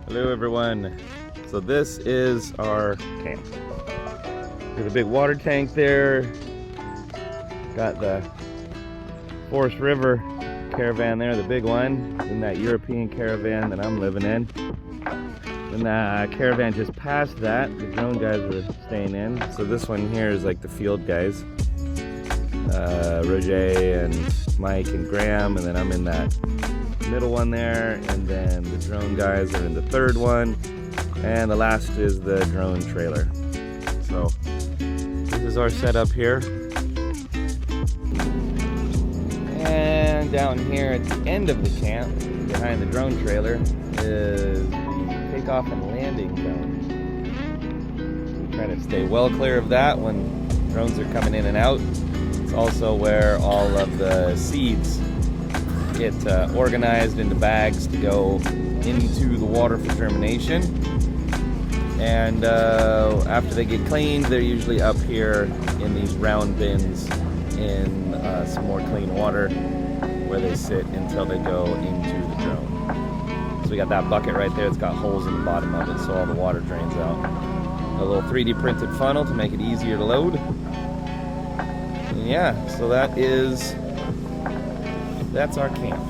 Hello everyone. So this is our camp. There's a big water tank there. Got the Forest River caravan there, the big one. Then that European caravan that I'm living in. Then the caravan just past that, the drone guys were staying in. So this one here is like the field guys. Roger and Mike and Graham, and then I'm in that middle one there, and then the drone guys are in the third one, and the last is the drone trailer. So this is our setup here, and down here at the end of the camp behind the drone trailer is the takeoff and landing zone. Trying to stay well clear of that when drones are coming in and out. It's also where all of the seeds get organized into bags to go into the water for germination, and after they get cleaned, they're usually up here in these round bins in some more clean water where they sit until they go into the drone. So we got that bucket right there. It's got holes in the bottom of it so all the water drains out. A little 3D printed funnel to make it easier to load. And yeah, so that's our camp.